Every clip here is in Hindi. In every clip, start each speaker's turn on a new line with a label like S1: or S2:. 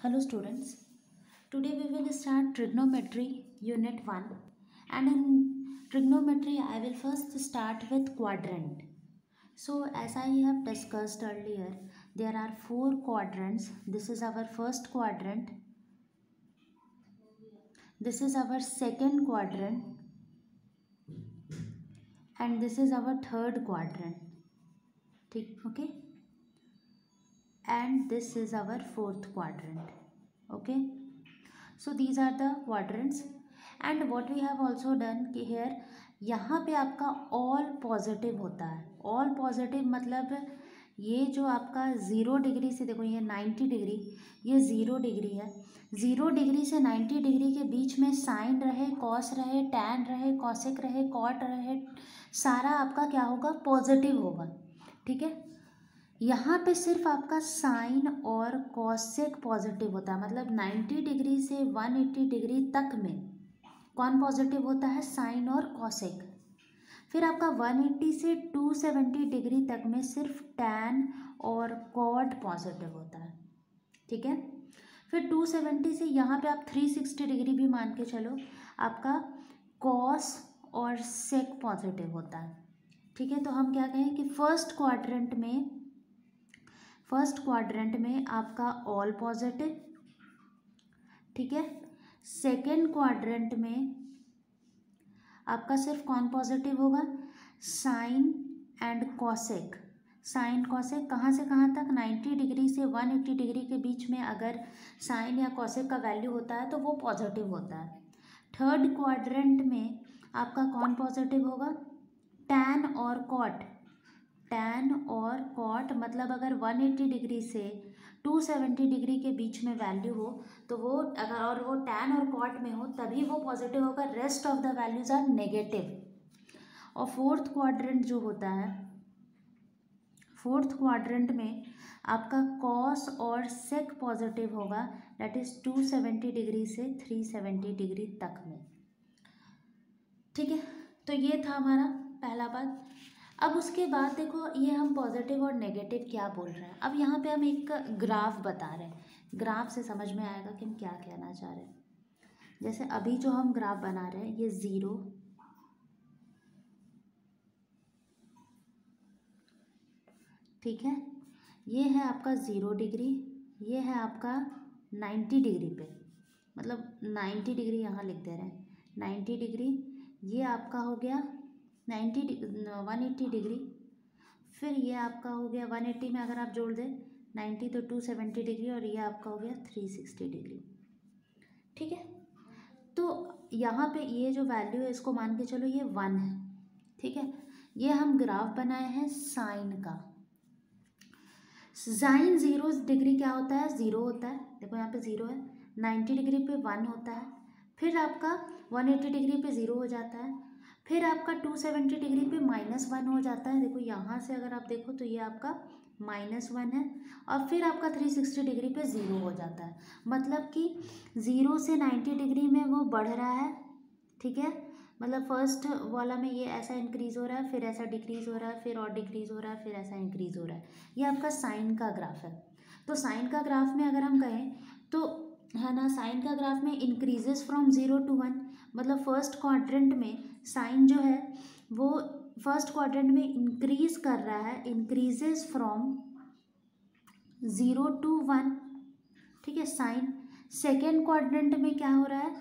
S1: Hello students, today we will start trigonometry unit 1 and in trigonometry I will first start with quadrant. So as I have discussed earlier, there are 4 quadrants. This is our first quadrant, this is our second quadrant and this is our third quadrant. Okay, and this is our fourth quadrant. Okay, so these are the quadrants and what we have also done कि here यहाँ पे आपका ऑल पॉजिटिव होता है. ऑल पॉजिटिव मतलब ये जो आपका 0 डिग्री से देखो ये 90 डिग्री, ये 0 डिग्री है. 0 डिग्री से 90 डिग्री के बीच में साइन रहे, कॉस रहे, टैन रहे, कॉसेक रहे, कॉट रहे, सारा आपका क्या होगा, पॉजिटिव होगा. ठीक है, यहाँ पे सिर्फ आपका साइन और कॉसेक पॉजिटिव होता है. मतलब 90 डिग्री से 180 डिग्री तक में कौन पॉजिटिव होता है, साइन और कॉसेक. फिर आपका 180 से 270 डिग्री तक में सिर्फ टैन और कॉट पॉजिटिव होता है. ठीक है, फिर 270 से यहाँ पे आप 360 डिग्री भी मान के चलो, आपका कॉस और सेक पॉजिटिव होता है. ठीक है, तो हम क्या कहें कि फर्स्ट क्वाड्रेंट में आपका ऑल पॉजिटिव. ठीक है, सेकेंड क्वाड्रेंट में आपका सिर्फ कौन पॉजिटिव होगा, sine and cosec. Sine cosec कहाँ से कहाँ तक, 90 डिग्री से 180 डिग्री के बीच में अगर साइन या कॉसेक का वैल्यू होता है तो वो पॉजिटिव होता है. थर्ड क्वाड्रेंट में आपका कौन पॉजिटिव होगा, टैन और कॉट. टैन और कॉट मतलब अगर 180 डिग्री से 270 डिग्री के बीच में वैल्यू हो तो वो अगर और वो टैन और कॉट में हो तभी वो पॉजिटिव होगा, rest of the values are negative. और फोर्थ क्वाड्रेंट जो होता है, फोर्थ क्वाड्रेंट में आपका कॉस और सेक पॉजिटिव होगा, दैट इज 270 डिग्री से 370 डिग्री तक में. ठीक है, तो ये था हमारा पहला बात. अब उसके बाद देखो ये हम पॉजिटिव और नेगेटिव क्या बोल रहे हैं. अब यहाँ पे हम एक ग्राफ बता रहे हैं, ग्राफ से समझ में आएगा कि हम क्या कहना चाह रहे हैं. जैसे अभी जो हम ग्राफ बना रहे हैं ये 0, ठीक है, ये है आपका 0 डिग्री, ये है आपका 90 डिग्री पे, मतलब 90 डिग्री यहाँ लिख दे रहे हैं, 90 डिग्री. ये आपका हो गया 180 डिग्री. फिर ये आपका हो गया 180 में अगर आप जोड़ दें 90 तो 270 डिग्री और ये आपका हो गया 360 डिग्री. ठीक है, तो यहाँ पे ये जो वैल्यू है इसको मान के चलो ये 1 है. ठीक है, ये हम ग्राफ बनाए हैं साइन का. साइन 0 डिग्री क्या होता है, 0 होता है. देखो यहाँ पे 0 है, 90 डिग्री पे 1 होता है, फिर आपका 180 डिग्री पे 0 हो जाता है, फिर आपका 270 डिग्री पे -1 हो जाता है. देखो यहाँ से अगर आप देखो तो ये आपका -1 है, और फिर आपका 360 डिग्री पे 0 हो जाता है. मतलब कि 0 से 90 डिग्री में वो बढ़ रहा है. ठीक है, मतलब फर्स्ट वाला में ये ऐसा इंक्रीज़ हो रहा है, फिर ऐसा डिक्रीज़ हो रहा है, फिर और डिक्रीज़ हो रहा है, फिर ऐसा इंक्रीज़ हो रहा है. ये आपका साइन का ग्राफ है. तो साइन का ग्राफ में अगर हम कहें तो है ना, साइन का ग्राफ में इंक्रीजेस फ्रॉम 0 to 1. मतलब फर्स्ट क्वाड्रेंट में साइन जो है वो फर्स्ट क्वाड्रेंट में इंक्रीज कर रहा है, इंक्रीजेस फ्रॉम 0 to 1. ठीक है, साइन. सेकेंड क्वाड्रेंट में क्या हो रहा है,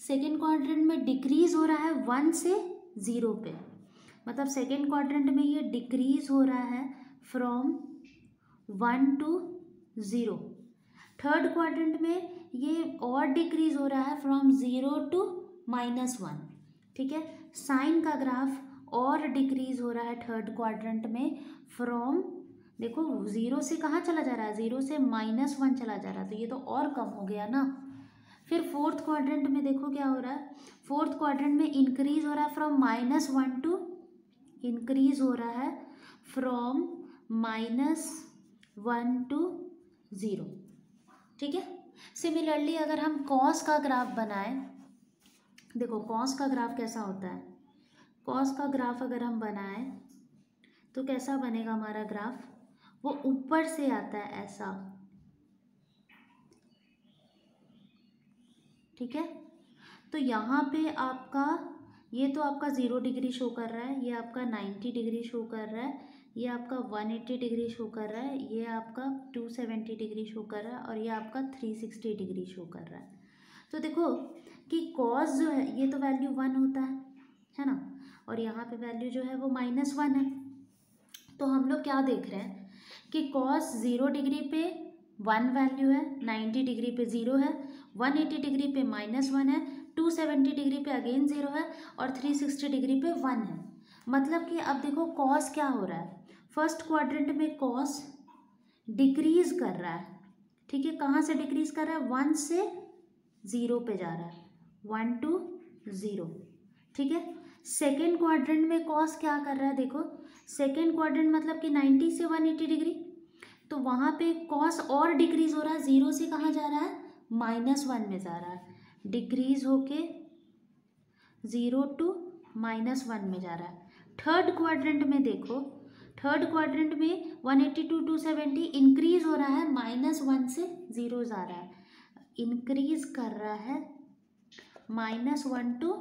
S1: सेकेंड क्वाड्रेंट में डिक्रीज हो रहा है 1 से 0 पे. मतलब सेकेंड क्वाड्रेंट में ये डिक्रीज हो रहा है फ्रॉम 1 to 0. थर्ड क्वाड्रेंट में ये और डिक्रीज हो रहा है फ्रॉम 0 to -1. ठीक है, साइन का ग्राफ और डिक्रीज हो रहा है थर्ड क्वाड्रेंट में फ्रॉम, देखो 0 से कहाँ चला जा रहा है, 0 से -1 चला जा रहा है, तो ये तो और कम हो गया ना. फिर फोर्थ क्वाड्रेंट में देखो क्या हो रहा है, फोर्थ क्वाड्रेंट में इंक्रीज हो रहा है फ्रॉम -1 टू, इंक्रीज हो रहा है फ्रॉम -1 to 0. ठीक है, सिमिलरली अगर हम कॉस का ग्राफ बनाएं, देखो कॉस का ग्राफ कैसा होता है, कॉस का ग्राफ अगर हम बनाएं तो कैसा बनेगा हमारा ग्राफ, वो ऊपर से आता है ऐसा, ठीक है। तो यहाँ पे आपका ये तो आपका 0 डिग्री शो कर रहा है, ये आपका 90 डिग्री शो कर रहा है, ये आपका 180 डिग्री शो कर रहा है, ये आपका 270 डिग्री शो कर रहा है और ये आपका 360 डिग्री शो कर रहा है। तो देखो कि कॉस जो है ये तो वैल्यू 1 होता है ना, और यहाँ पे वैल्यू जो है वो -1 है। तो हम लोग क्या देख रहे हैं कि कॉस 0 डिग्री पे 1 वैल्यू है, 90 डिग्री पे 0 है, 180 डिग्री पे -1 है, 270 डिग्री पे अगेन 0 है और 360 डिग्री पे 1 है। मतलब कि अब देखो कॉस क्या हो रहा है, फर्स्ट क्वाड्रेंट में कॉस डिक्रीज कर रहा है, ठीक है। कहाँ से डिक्रीज कर रहा है, 1 से 0 पे जा रहा है, 1 to 0, ठीक है। सेकेंड क्वाड्रेंट में कॉस क्या कर रहा है, देखो सेकेंड क्वाड्रेंट मतलब कि 90 से 180 डिग्री, तो वहाँ पे कॉस और डिक्रीज हो रहा है, 0 से कहाँ जा रहा है, -1 में जा रहा है, डिक्रीज होके 0 to -1 में जा रहा है। थर्ड क्वाड्रेंट में देखो, थर्ड क्वाड्रेंट में 180 to 270 इंक्रीज हो रहा है, -1 से 0 जा रहा है, इंक्रीज कर रहा है, -1 to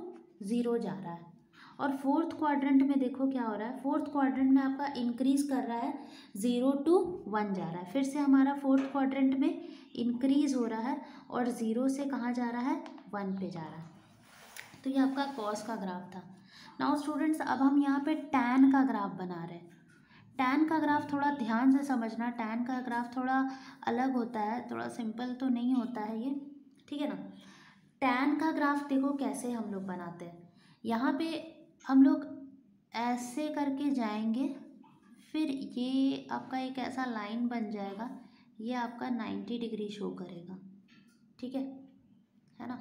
S1: 0 जा रहा है। और फोर्थ क्वाड्रेंट में देखो क्या हो रहा है, फोर्थ क्वाड्रेंट में आपका इंक्रीज कर रहा है, 0 to 1 जा रहा है। फिर से हमारा फोर्थ क्वाड्रेंट में इंक्रीज हो रहा है और 0 से कहाँ जा रहा है, 1 पे जा रहा है। तो ये आपका कॉस का ग्राफ था। नाउ स्टूडेंट्स अब हम यहाँ पे टैन का ग्राफ बना रहे हैं। टैन का ग्राफ थोड़ा ध्यान से समझना, टैन का ग्राफ थोड़ा अलग होता है, थोड़ा सिंपल तो नहीं होता है ये, ठीक है ना। टैन का ग्राफ देखो कैसे हम लोग बनाते हैं, यहाँ पे हम लोग ऐसे करके जाएंगे, फिर ये आपका एक ऐसा लाइन बन जाएगा, ये आपका 90 डिग्री शो करेगा, ठीक है ना।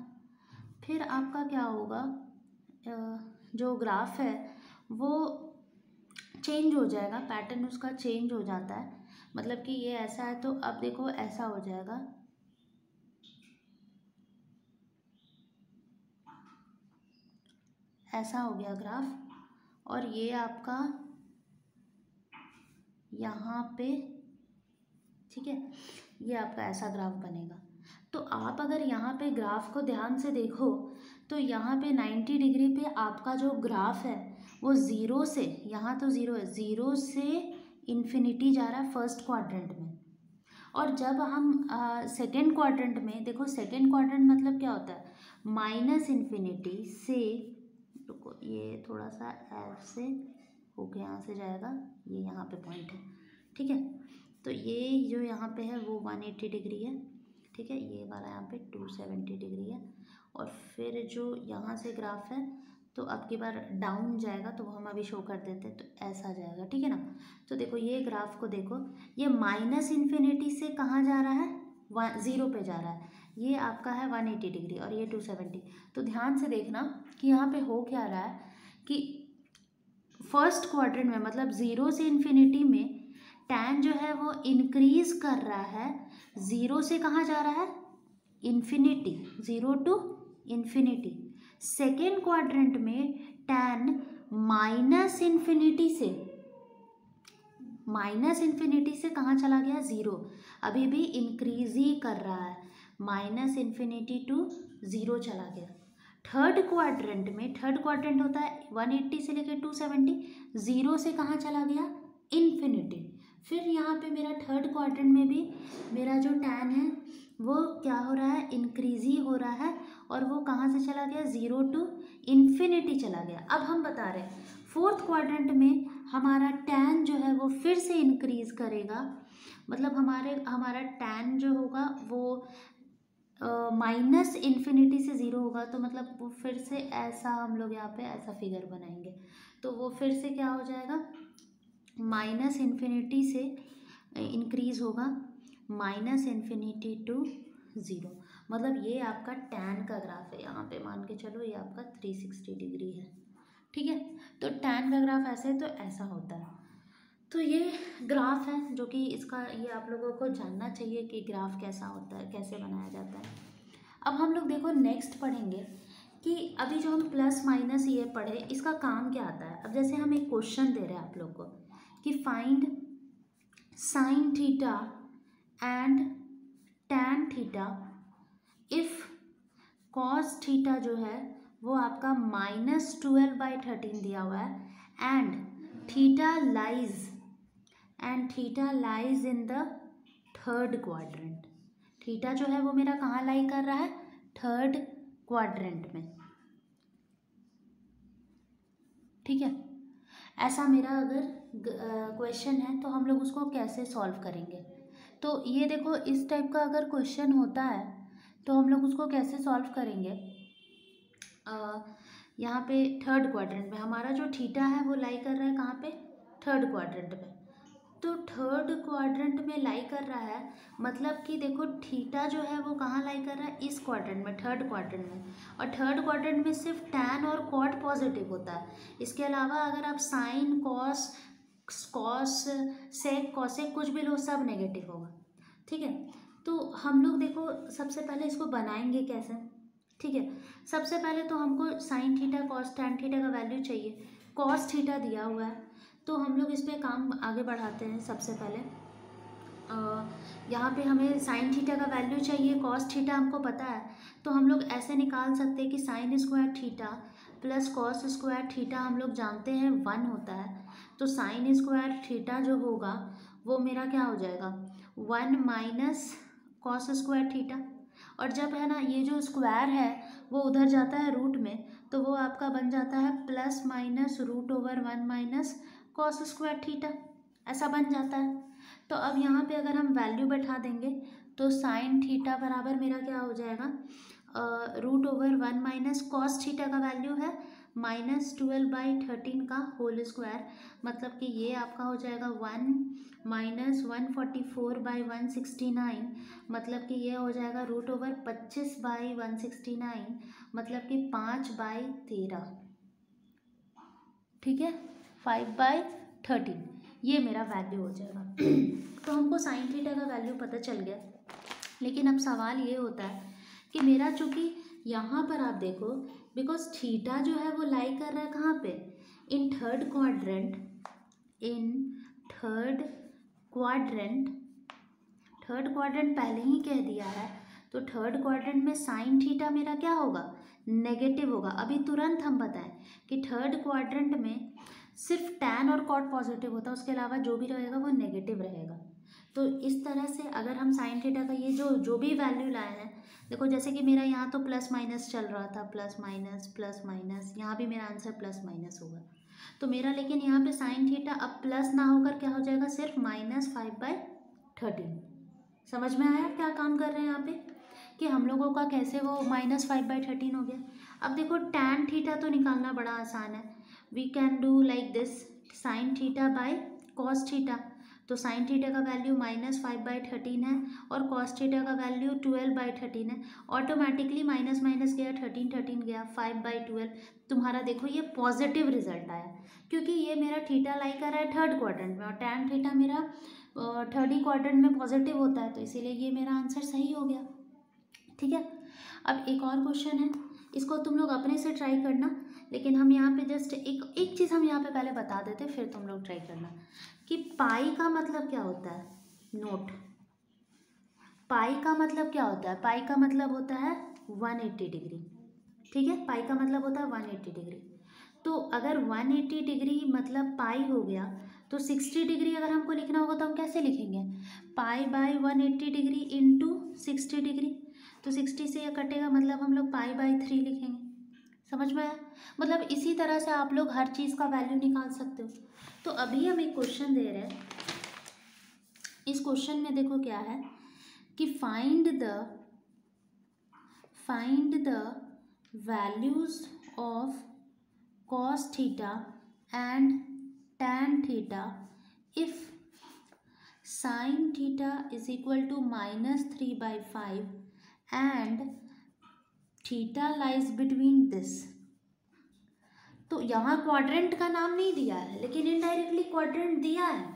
S1: फिर आपका क्या होगा, जो ग्राफ है वो चेंज हो जाएगा, पैटर्न उसका चेंज हो जाता है। मतलब कि ये ऐसा है तो अब देखो ऐसा हो जाएगा, ऐसा हो गया ग्राफ, और ये आपका यहाँ पे, ठीक है, ये आपका ऐसा ग्राफ बनेगा। तो आप अगर यहाँ पे ग्राफ को ध्यान से देखो तो यहाँ पे 90 डिग्री पे आपका जो ग्राफ है वो 0 से, यहाँ तो 0 है, 0 से इन्फिनिटी जा रहा है फर्स्ट क्वाड्रेंट में। और जब हम सेकेंड क्वाड्रेंट में देखो, सेकेंड क्वाड्रेंट मतलब क्या होता है, -इन्फिनिटी से, रुको ये थोड़ा सा ऐसे होके यहाँ से जाएगा, ये यहाँ पे पॉइंट है, ठीक है। तो ये जो यहाँ पे है वो 180 डिग्री है, ठीक है, ये वाला यहाँ पे 270 डिग्री है। और फिर जो यहाँ से ग्राफ है तो अब की बार डाउन जाएगा, तो वो हम अभी शो कर देते हैं, तो ऐसा जाएगा, ठीक है ना। तो देखो ये ग्राफ को देखो, ये -इन्फिनिटी से कहाँ जा रहा है, 0 पे जा रहा है, ये आपका है 180 डिग्री और ये 270। तो ध्यान से देखना कि यहाँ पे हो क्या रहा है कि फर्स्ट क्वाड्रेंट में मतलब 0 से इन्फिनिटी में टैन जो है वो इंक्रीज कर रहा है, 0 से कहाँ जा रहा है, infinity, 0 to infinity. Second quadrant में टैन -इन्फिनिटी से कहाँ चला गया, 0, अभी भी इंक्रीज ही कर रहा है, -इन्फिनिटी to 0 चला गया। थर्ड क्वाड्रेंट में, थर्ड क्वाड्रेंट होता है 180 से लेकर 270, 0 से कहाँ चला गया, इन्फिनिटी। फिर यहाँ पे मेरा थर्ड क्वाड्रेंट में भी मेरा जो टैन है वो क्या हो रहा है, इंक्रीज ही हो रहा है, और वो कहाँ से चला गया, 0 to इन्फिनिटी चला गया। अब हम बता रहे हैं फोर्थ क्वाड्रेंट में हमारा टैन जो है वो फिर से इंक्रीज करेगा, मतलब हमारा टैन जो होगा वो -इन्फिनिटी से 0 होगा, तो मतलब वो फिर से ऐसा हम लोग यहाँ पे ऐसा फिगर बनाएंगे, तो वो फिर से क्या हो जाएगा, -इन्फिनिटी से इंक्रीज होगा, -इन्फिनिटी to 0। मतलब ये आपका टैन का ग्राफ है, यहाँ पे मान के चलो ये आपका 360 डिग्री है, ठीक है। तो टैन का ग्राफ ऐसे है तो ऐसा होता है। तो ये ग्राफ है जो कि इसका ये आप लोगों को जानना चाहिए कि ग्राफ कैसा होता है, कैसे बनाया जाता है। अब हम लोग देखो नेक्स्ट पढ़ेंगे कि अभी जो हम प्लस माइनस ये पढ़े इसका काम क्या आता है। अब जैसे हम एक क्वेश्चन दे रहे हैं आप लोग को कि find sine theta and tan theta if cos theta जो है वो आपका -12/13 दिया हुआ है and theta lies in the third quadrant. Theta जो है वो मेरा कहाँ लाई कर रहा है? थर्ड क्वाड्रेंट में। ठीक है, ऐसा मेरा अगर क्वेश्चन है तो हम लोग उसको कैसे सॉल्व करेंगे? तो ये देखो, इस टाइप का अगर क्वेश्चन होता है तो हम लोग उसको कैसे सॉल्व करेंगे? यहाँ पे थर्ड क्वाड्रेंट में हमारा जो थीटा है वो लाई कर रहा है कहाँ पे? थर्ड क्वाड्रेंट में। तो थर्ड क्वाड्रेंट में लाई कर रहा है, मतलब कि देखो थीटा जो है वो कहाँ लाई कर रहा है? इस क्वाड्रेंट में, थर्ड क्वाड्रेंट में। और थर्ड क्वाड्रेंट में सिर्फ टैन और कॉट पॉजिटिव होता है। इसके अलावा अगर आप साइन, कॉस, सेक, कॉसेक कुछ भी लो, सब नेगेटिव होगा। ठीक है, तो हम लोग देखो सबसे पहले इसको बनाएंगे कैसे? ठीक है, सबसे पहले तो हमको sine theta, cos, tan theta का वैल्यू चाहिए। कॉस थीटा दिया हुआ है तो हम लोग इस पर काम आगे बढ़ाते हैं। सबसे पहले यहाँ पे हमें साइन थीटा का वैल्यू चाहिए, कॉस थीटा हमको पता है, तो हम लोग ऐसे निकाल सकते हैं कि sign square theta plus cos square theta हम लोग जानते हैं 1 होता है। तो साइन स्क्वायर थीटा जो होगा वो मेरा क्या हो जाएगा? 1 माइनस कॉस स्क्वायर थीटा। और जब है ना ये जो स्क्वायर है वो उधर जाता है रूट में, तो वो आपका बन जाता है plus minus √1 minus cos square theta, ऐसा बन जाता है। तो अब यहाँ पे अगर हम वैल्यू बैठा देंगे तो साइन थीटा बराबर मेरा क्या हो जाएगा? √1 माइनस कॉस थीटा का वैल्यू है -12/13 का होल स्क्वायर, मतलब कि ये आपका हो जाएगा 1 माइनस 144/169, मतलब कि ये हो जाएगा √25/169, मतलब कि 5/13। ठीक है, 5/13 ये मेरा वैल्यू हो जाएगा। तो हमको साइन थीटा का वैल्यू पता चल गया, लेकिन अब सवाल ये होता है कि मेरा चूँकि यहाँ पर आप देखो, बिकॉज थीटा जो है वो लाई कर रहा है कहाँ पे? In third quadrant. Third quadrant पहले ही कह दिया है, तो थर्ड क्वाड्रेंट में साइन थीटा मेरा क्या होगा? नेगेटिव होगा। अभी तुरंत हम बताएं कि थर्ड क्वाड्रेंट में सिर्फ टैन और कॉट पॉजिटिव होता है, उसके अलावा जो भी रहेगा वो नेगेटिव रहेगा। तो इस तरह से अगर हम साइन थीटा का ये जो भी वैल्यू लाए हैं, देखो जैसे कि मेरा यहाँ तो प्लस माइनस चल रहा था, प्लस माइनस, यहाँ भी मेरा आंसर प्लस माइनस होगा। तो मेरा लेकिन यहाँ पे साइन थीटा अब प्लस ना होकर क्या हो जाएगा? सिर्फ -5/13। समझ में आया क्या काम कर रहे हैं यहाँ पे कि हम लोगों का कैसे वो -5/13 हो गया? अब देखो टैन थीटा तो निकालना बड़ा आसान है। We can do like this, sine theta by cos theta. तो साइन थीटा का वैल्यू -5/13 है और कॉस थीटा का वैल्यू 12/13 है। ऑटोमेटिकली माइनस माइनस गया, 13 गया, 5/12। तुम्हारा देखो ये पॉजिटिव रिजल्ट आया, क्योंकि ये मेरा थीटा लाई कर रहा है थर्ड क्वाड्रेंट में और टैन थीटा मेरा थर्ड ही क्वाड्रेंट में पॉजिटिव होता है, तो इसीलिए ये मेरा आंसर सही हो गया। ठीक है, अब एक और क्वेश्चन है, इसको तुम लोग अपने से ट्राई करना, लेकिन हम यहाँ पे जस्ट एक चीज़ हम यहाँ पे पहले बता देते, फिर तुम लोग ट्राई करना कि पाई का मतलब क्या होता है। नोट, पाई का मतलब क्या होता है? पाई का मतलब होता है 180 डिग्री। ठीक है, पाई का मतलब होता है 180 डिग्री। तो अगर 180 डिग्री मतलब पाई हो गया, तो 60 डिग्री अगर हमको लिखना होगा तो हम कैसे लिखेंगे? पाई/180 डिग्री इंटू 60 डिग्री। तो 60 से यह कटेगा, मतलब हम लोग पाई/3 लिखेंगे। समझ में आया? मतलब इसी तरह से आप लोग हर चीज़ का वैल्यू निकाल सकते हो। तो अभी हम एक क्वेश्चन दे रहे हैं, इस क्वेश्चन में देखो क्या है कि find the values of cos theta and tan theta if sin theta is equal to -3/5 and theta lies between this। तो यहाँ क्वाड्रेंट का नाम नहीं दिया है, लेकिन इनडायरेक्टली क्वाड्रेंट दिया है।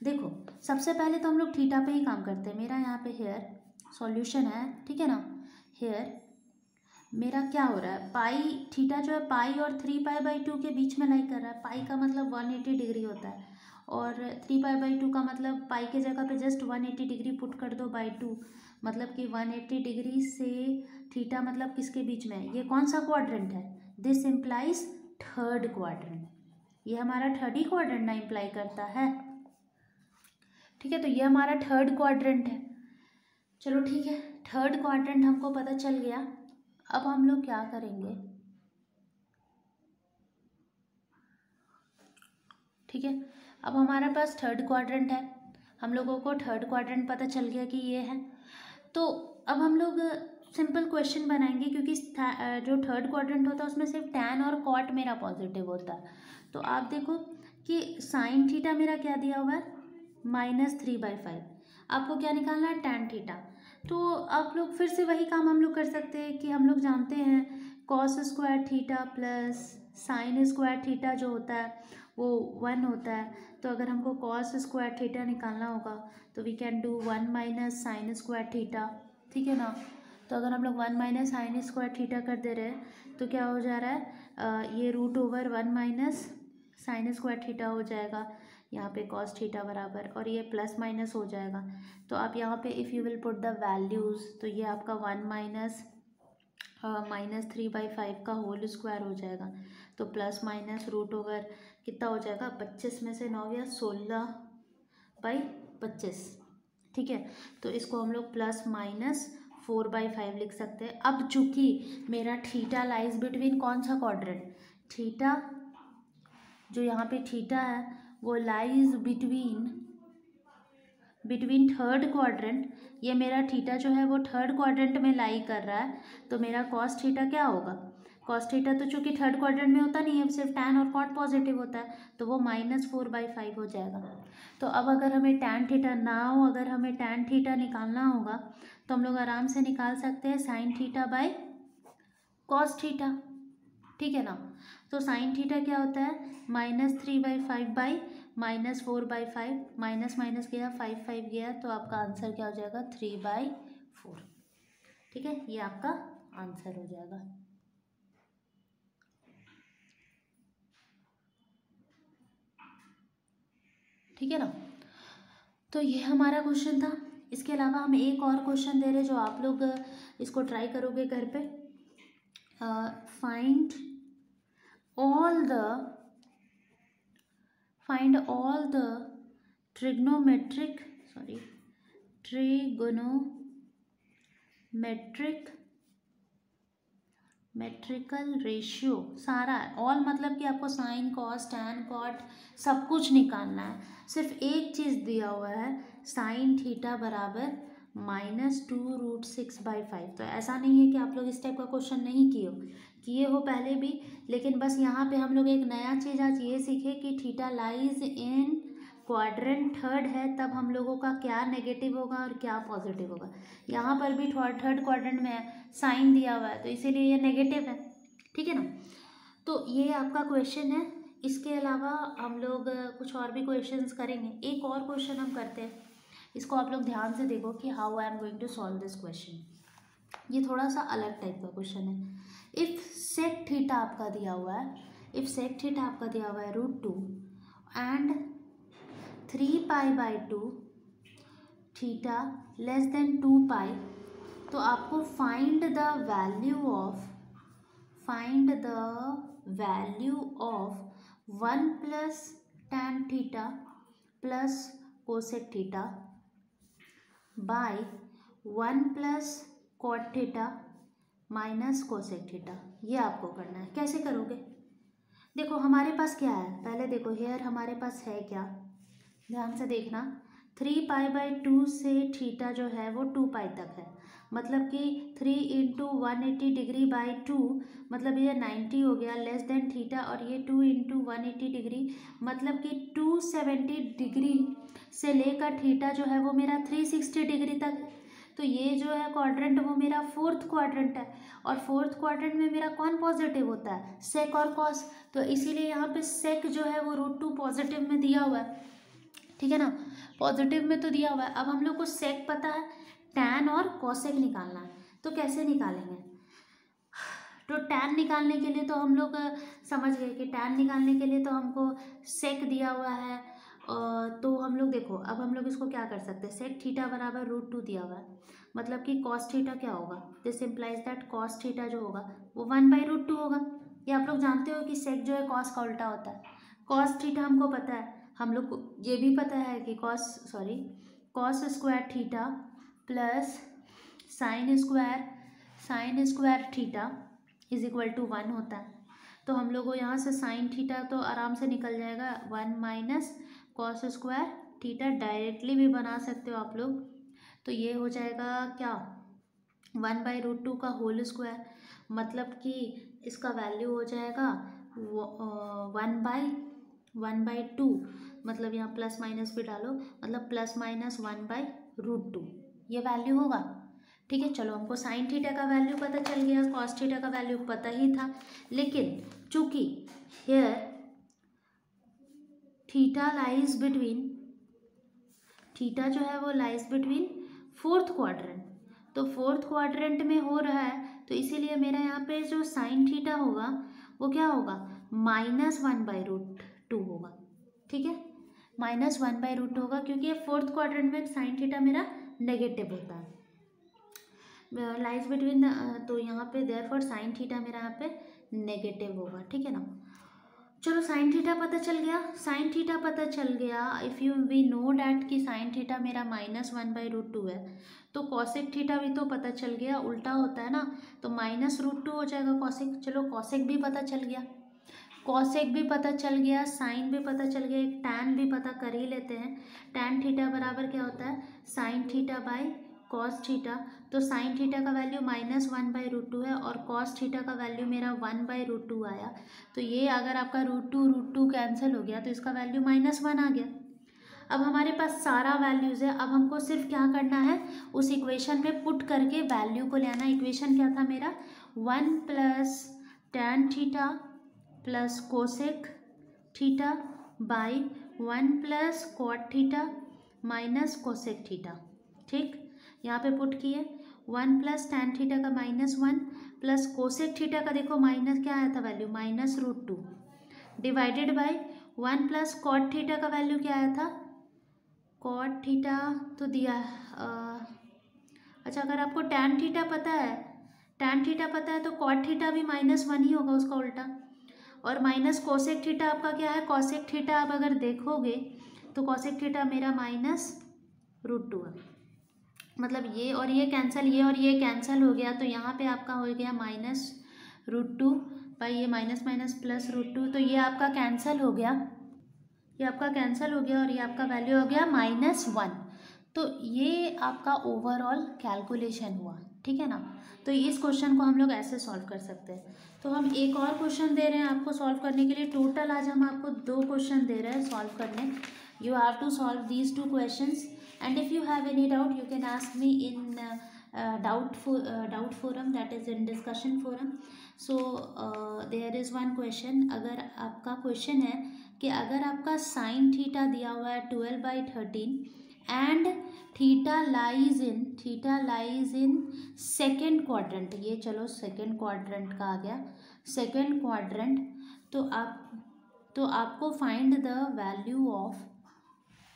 S1: देखो सबसे पहले तो हम लोग थीटा पे ही काम करते हैं। मेरा यहाँ पे हेयर सॉल्यूशन है, ठीक है ना। हेयर मेरा क्या हो रहा है, पाई थीटा जो है पाई और 3π/2 के बीच में लाई कर रहा है। पाई का मतलब 180 डिग्री होता है और 3π/2 का मतलब पाई के जगह पे जस्ट 180 डिग्री पुट कर दो बाई 2, मतलब कि 180 डिग्री से थीटा मतलब किसके बीच में है, ये कौन सा क्वाड्रेंट है, दिस इम्प्लाइज थर्ड क्वाड्रेंट, ये हमारा थर्ड ही क्वाड्रेंट ना इम्प्लाई करता है। ठीक है, तो ये हमारा थर्ड क्वाड्रेंट है। चलो ठीक है, थर्ड क्वाड्रेंट हमको पता चल गया। अब हम लोग क्या करेंगे, ठीक है, अब हमारे पास थर्ड क्वाड्रेंट है, हम लोगों को थर्ड क्वाड्रेंट पता चल गया कि ये है। तो अब हम लोग सिंपल क्वेश्चन बनाएंगे, क्योंकि जो थर्ड क्वाड्रेंट होता है उसमें सिर्फ टैन और कॉट मेरा पॉजिटिव होता है। तो आप देखो कि साइन थीटा मेरा क्या दिया हुआ है, -3/5। आपको क्या निकालना है, टैन थीटा। तो आप लोग फिर से वही काम हम लोग कर सकते हैं कि हम लोग जानते हैं cos square theta plus sine square theta जो होता है वो 1 होता है। तो अगर हमको कॉस स्क्वायर थीटा निकालना होगा तो we can do 1 minus sine square theta, ठीक है ना। तो अगर हम लोग 1 माइनस साइन स्क्वायर थीटा कर दे रहे हैं तो क्या हो जा रहा है, ये √1 माइनस साइन स्क्वायर थीटा हो जाएगा, यहाँ पे कॉस थीटा बराबर, और ये प्लस माइनस हो जाएगा। तो आप यहाँ पे if you will put the values, तो ये आपका 1 माइनस -3/5 का होल स्क्वायर हो जाएगा। तो प्लस माइनस √ओवर कितना हो जाएगा, 25 में से 9 या 16/25, ठीक है। तो इसको हम लोग +-4/5 लिख सकते हैं। अब चूंकि मेरा थीटा लाइज बिटवीन कौन सा क्वाड्रेंट, थीटा जो यहाँ पे थीटा है वो लाइज बिटवीन थर्ड क्वाड्रेंट, ये मेरा थीटा जो है वो थर्ड क्वाड्रेंट में लाई कर रहा है। तो मेरा कॉस थीटा क्या होगा, कॉस थीटा तो चूंकि थर्ड क्वाड्रेंट में होता नहीं है, सिर्फ टैन और कॉट पॉजिटिव होता है, तो वो -4/5 हो जाएगा। तो अब अगर हमें टैन थीटा ना हो, अगर हमें टैन थीटा निकालना होगा तो हम लोग आराम से निकाल सकते हैं sign theta by cos theta, ठीक है ना। तो साइन थीटा क्या होता है, -3/5 बाई -4/5, माइनस माइनस गया 5 गया, तो आपका आंसर क्या हो जाएगा 3/4, ठीक है, ये आपका आंसर हो जाएगा। ठीक है ना, तो ये हमारा क्वेश्चन था। इसके अलावा हम एक और क्वेश्चन दे रहे हैं जो आप लोग इसको ट्राई करोगे घर पे। Find all the trigonometric metrical ratio, सारा ऑल मतलब कि आपको साइन कॉस टैन कॉट सब कुछ निकालना है। सिर्फ एक चीज़ दिया हुआ है, साइन थीटा बराबर -2√6/5। तो ऐसा नहीं है कि आप लोग इस टाइप का क्वेश्चन नहीं किए हो पहले भी, लेकिन बस यहाँ पे हम लोग एक नया चीज़ आज ये सीखे कि theta lies in quadrant third है, तब हम लोगों का क्या नेगेटिव होगा और क्या पॉजिटिव होगा। यहाँ पर भी थर्ड क्वाड्रेंट में है, साइन दिया हुआ है, तो इसीलिए ये नेगेटिव है, ठीक है ना। तो ये आपका क्वेश्चन है। इसके अलावा हम लोग कुछ और भी क्वेश्चंस करेंगे। एक और क्वेश्चन हम करते हैं, इसको आप लोग ध्यान से देखो कि how I am going to solve this question. ये थोड़ा सा अलग टाइप का क्वेश्चन है। इफ़ सेक थीटा आपका दिया हुआ है, √2 एंड 3π/2 थीटा लेस देन 2π, तो आपको find the value of 1 + tan theta plus cosec theta by 1 + cot theta minus cosec theta. ये आपको करना है। कैसे करोगे, देखो हमारे पास क्या है, पहले देखो हेयर हमारे पास है क्या, ध्यान से देखना। 3π/2 से थीटा जो है वो 2π तक है, मतलब कि 3 × 180 डिग्री बाई 2, मतलब ये 90 हो गया, लेस देन थीटा, और ये 2 × 180 डिग्री, मतलब कि 270 डिग्री से लेकर थीटा जो है वो मेरा 360 डिग्री तक है। तो ये जो है क्वाड्रेंट वो मेरा फोर्थ क्वाड्रेंट है, और फोर्थ क्वाड्रेंट में मेरा कौन पॉजिटिव होता है, सेक और कॉस। तो इसीलिए यहाँ पे सेक जो है वो √2 पॉजिटिव में दिया हुआ है, ठीक है ना, पॉजिटिव में तो दिया हुआ है। अब हम लोग को सेक पता है, टैन और कॉसेक निकालना है, तो कैसे निकालेंगे। तो टैन निकालने के लिए तो हम लोग समझ गए कि टैन निकालने के लिए तो हमको सेक दिया हुआ है तो हम लोग देखो, अब हम लोग इसको क्या कर सकते हैं, सेक थीटा बराबर √2 दिया हुआ है, मतलब कि कॉस थीटा क्या होगा, this implies that cos theta जो होगा वो 1/√2 होगा। ये आप लोग जानते हो कि सेक जो है कॉस का उल्टा होता है। कॉस थीटा हमको पता है, हम लोग को ये भी पता है कि cos square theta plus sine square theta is equal to 1 होता है। तो हम लोग को यहाँ से साइन थीटा तो आराम से निकल जाएगा, 1 minus cos square theta, directly भी बना सकते हो आप लोग। तो ये हो जाएगा क्या, 1/√2 का होल स्क्वायर, मतलब कि इसका वैल्यू हो जाएगा 1/2, मतलब यहाँ प्लस माइनस भी डालो, मतलब प्लस माइनस 1/√2 ये वैल्यू होगा। ठीक है, चलो हमको साइन थीटा का वैल्यू पता चल गया, कॉस थीटा का वैल्यू पता ही था, लेकिन चूंकि हियर थीटा जो है वो लाइज बिटवीन फोर्थ क्वाड्रेंट, तो फोर्थ क्वाड्रेंट में हो रहा है, तो इसीलिए मेरा यहाँ पे जो साइन थीटा होगा वो क्या होगा, -1/√2 होगा। ठीक है, -1/√2 होगा, क्योंकि ये फोर्थ क्वाड्रेंट में साइन थीटा मेरा नेगेटिव होता है, लाइज बिटवीन, तो यहाँ पे देयरफॉर साइन थीटा मेरा यहाँ पे नेगेटिव होगा। ठीक है ना, चलो साइन थीटा पता चल गया। If you we know that कि साइन थीटा मेरा -1/√2 है, तो कॉसेक थीटा भी तो पता चल गया, उल्टा होता है ना, तो -√2 हो जाएगा कॉसेक। चलो कॉसेक भी पता चल गया, साइन भी पता चल गया, एक टैन भी पता कर ही लेते हैं। टैन थीटा बराबर क्या होता है, sine theta by cos theta, तो साइन थीटा का वैल्यू -1/√2 है और कॉस थीटा का वैल्यू मेरा 1/√2 आया, तो ये अगर आपका √2 कैंसिल हो गया तो इसका वैल्यू -1 आ गया। अब हमारे पास सारा वैल्यूज़ है, अब हमको सिर्फ क्या करना है, उस इक्वेशन में पुट करके वैल्यू को ले आना। इक्वेशन क्या था मेरा, 1 + tan theta plus cosec theta by 1 + cot theta minus cosec theta. ठीक, यहाँ पे पुट किए, 1 + tan थीटा का -1 प्लस कोसेक थीटा का देखो माइनस क्या आया था value, -√2 divided by 1 + cot theta का वैल्यू क्या आया था, कॉट थीटा तो दिया अच्छा, अगर आपको tan थीटा पता है तो कॉट थीटा भी -1 ही होगा, उसका उल्टा, और माइनस कोसेक थीटा आपका क्या है, कॉसेक थीटा आप अगर देखोगे तो कॉसेक थीटा मेरा -√2 है, मतलब ये और ये कैंसिल हो गया, तो यहाँ पे आपका हो गया -√2 बाई ये माइनस माइनस +√2, तो ये आपका कैंसिल हो गया, और ये आपका वैल्यू हो गया -1। तो ये आपका ओवरऑल कैलकुलेशन हुआ। ठीक है ना, तो इस क्वेश्चन को हम लोग ऐसे सॉल्व कर सकते हैं। तो हम एक और क्वेश्चन दे रहे हैं आपको सॉल्व करने के लिए, टोटल आज हम आपको 2 क्वेश्चन दे रहे हैं सॉल्व करने। You have to solve these 2 questions, and if you have any doubt you can ask me in doubt forum, that is in discussion forum. So there is one question, अगर आपका क्वेश्चन है कि अगर आपका साइन थीटा दिया हुआ है 12/13 and theta lies in second quadrant, ये चलो सेकेंड क्वाड्रेंट का आ गया, सेकेंड क्वाड्रेंट, तो आपको find the value of,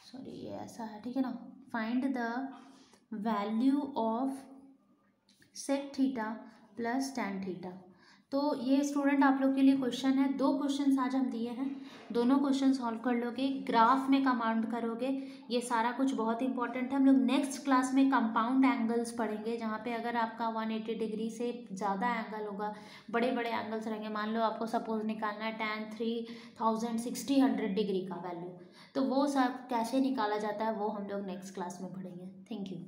S1: sorry ये ऐसा है, ठीक है ना, find the value of sec theta plus tan theta. तो ये स्टूडेंट आप लोग के लिए क्वेश्चन है, 2 क्वेश्चन आज हम दिए हैं, दोनों क्वेश्चन सॉल्व कर लोगे, ग्राफ में कमांड करोगे, ये सारा कुछ बहुत इंपॉर्टेंट है। हम लोग नेक्स्ट क्लास में कंपाउंड एंगल्स पढ़ेंगे, जहाँ पे अगर आपका 180 डिग्री से ज़्यादा एंगल होगा, बड़े बड़े एंगल्स रहेंगे, मान लो आपको सपोज निकालना है tan 3000 डिग्री का वैल्यू, तो वो सब कैसे निकाला जाता है वो हम लोग नेक्स्ट क्लास में पढ़ेंगे। Thank you.